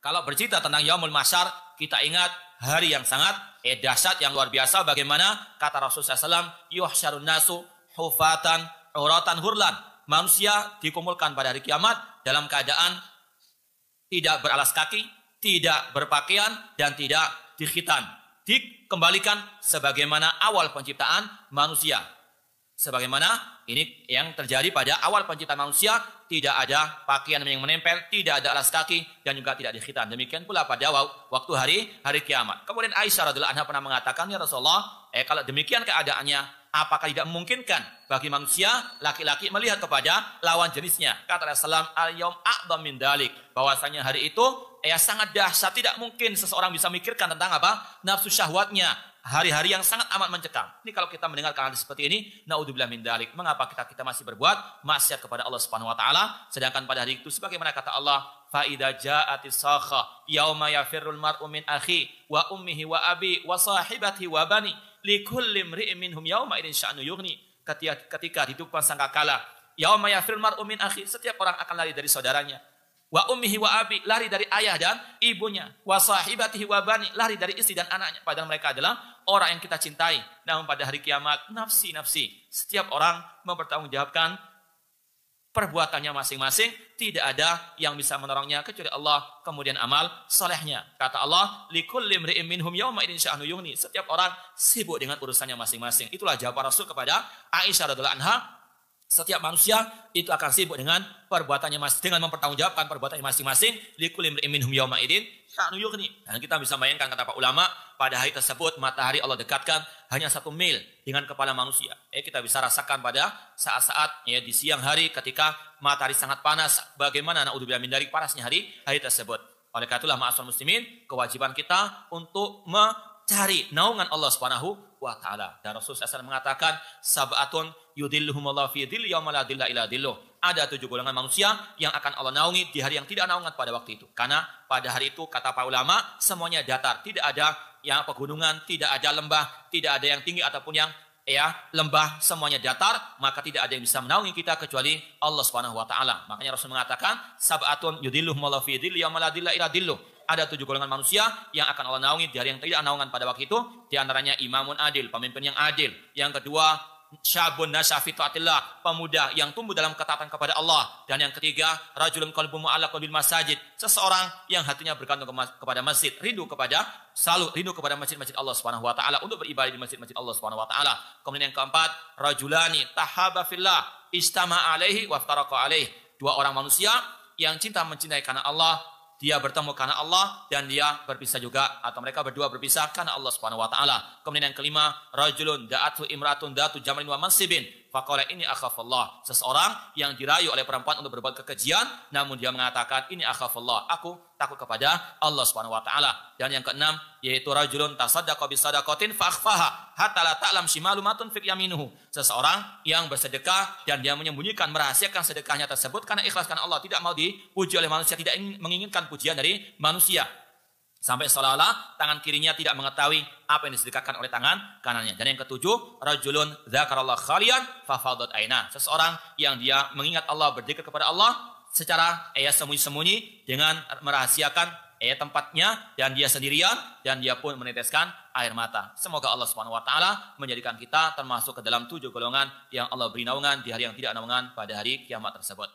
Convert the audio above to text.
Kalau bercerita tentang Yaumul Mahsyar, kita ingat hari yang sangat dahsyat, yang luar biasa. Bagaimana kata Rasulullah SAW, yuhsyarun nasu hufatan uratan hurlan. Manusia dikumpulkan pada hari kiamat dalam keadaan tidak beralas kaki, tidak berpakaian, dan tidak dikhitan. Dikembalikan sebagaimana awal penciptaan manusia. Sebagaimana ini yang terjadi pada awal penciptaan manusia, tidak ada pakaian yang menempel, tidak ada alas kaki, dan juga tidak dikhitan. Demikian pula pada waktu hari kiamat. Kemudian Aisyah radhiyallahu anha pernah mengatakan, ya Rasulullah, kalau demikian keadaannya, apakah tidak memungkinkan bagi manusia laki-laki melihat kepada lawan jenisnya? Kata Rasulullah, al-yaum a'dham min dalik, bahwasanya hari itu sangat dahsyat, tidak mungkin seseorang bisa mikirkan tentang apa? Nafsu syahwatnya. Hari-hari yang sangat amat mencekam. Ini kalau kita mendengarkan hadis seperti ini, naudzubillah min dalik. Mengapa kita masih berbuat maksiat kepada Allah Subhanahu wa taala, sedangkan pada hari itu sebagaimana kata Allah, fa idza ja'atis sakha yauma yafirrul mar'u min akhi wa ummihi wa abi wa sahibatihi wa bani likulli imri'in minhum yauma idin sya'nu yughni. Ketika ditiupkan sangkakala, yauma yafirrul mar'u min akhi, setiap orang akan lari dari saudaranya. Wa ummihi wa abi, lari dari ayah dan ibunya. Wa sahibatihi wa bani, lari dari istri dan anaknya. Padahal mereka adalah orang yang kita cintai. Namun pada hari kiamat, nafsi. Setiap orang mempertanggungjawabkan perbuatannya masing-masing. Tidak ada yang bisa menolongnya kecuali Allah. Kemudian amal solehnya. Kata Allah, likulli imri'in minhum yauma idin sya'nu yughni. Setiap orang sibuk dengan urusannya masing-masing. Itulah jawaban Rasul kepada Aisyah radhiyallahu anha. Setiap manusia itu akan sibuk dengan perbuatannya dengan mempertanggungjawabkan perbuatannya masing-masing. Likulli imri'in minhum yauma idin sya'nu yughni. Dan kita bisa bayangkan, kata para ulama, pada hari tersebut matahari Allah dekatkan hanya 1 mil dengan kepala manusia. Kita bisa rasakan pada saat-saat di siang hari ketika matahari sangat panas, bagaimana naudzubillah min dzalik panasnya hari tersebut. Oleh karena itulah ma'asyiral muslimin, kewajiban kita untuk mencari naungan Allah Subhanahu wa taala. Dan Rasulullah SAW mengatakan, sab'atun yudhilluhumullahu fi dhilli yauma la dhilla illa dhilluh. Ada 7 golongan manusia yang akan Allah naungi di hari yang tidak naungan pada waktu itu. Karena pada hari itu, kata para ulama, semuanya datar. Tidak ada yang pegunungan, tidak ada lembah, tidak ada yang tinggi ataupun yang lembah, semuanya datar. Maka tidak ada yang bisa menaungi kita kecuali Allah Subhanahu wa taala. Makanya Rasul mengatakan, sab'atun yudhilluhumullahu fi dhilli yauma la dhilla illa dhilluh. Ada 7 golongan manusia yang akan Allah naungi di hari yang tidak naungan pada waktu itu. Di antaranya imamun adil, pemimpin yang adil. Yang kedua, syabun nasya fi taatillah, pemuda yang tumbuh dalam ketaatan kepada Allah. Dan yang ketiga, rajulun qalbuhu mu'allaqun bil masajid, seseorang yang hatinya bergantung kepada masjid, selalu rindu kepada masjid-masjid Allah Subhanahu wa taala, untuk beribadah di masjid-masjid Allah Subhanahu wa taala. Kemudian yang keempat, rajulani tahaba fillah istama alaihi wa iftaraqa alaihi, 2 orang manusia yang mencintai karena Allah, dia bertemu karena Allah, dan dia berpisah juga, atau mereka berdua berpisah karena Allah Subhanahu wa taala. Kemudian yang kelima, rajulun da'atu imratun da'atu jamalin wa mansibin faqala ini akhafullah, seseorang yang dirayu oleh perempuan untuk berbuat kekejian, namun dia mengatakan ini akhafullah, aku takut kepada Allah Subhanahu wa taala. Dan yang keenam, yaitu rajulun tasaddaqa bisadaqatin fa akhfaha hatta la ta'lam shimalu ma tunfiq yaminuhu, seseorang yang bersedekah dan dia menyembunyikan, merahasiakan sedekahnya tersebut karena ikhlas karena Allah, tidak mau dipuji oleh manusia, tidak menginginkan pujian dari manusia, sampai seolah-olah tangan kirinya tidak mengetahui apa yang disedekahkan oleh tangan kanannya. Dan yang ketujuh, rajulun dzakarallaha khalian fa fadat aina, seseorang yang dia mengingat Allah, berzikir kepada Allah secara sembunyi-sembunyi dengan merahasiakan tempatnya, dan dia sendirian, dan dia pun meneteskan air mata. Semoga Allah Subhanahu wa taala menjadikan kita termasuk ke dalam 7 golongan yang Allah beri naungan di hari yang tidak naungan pada hari kiamat tersebut.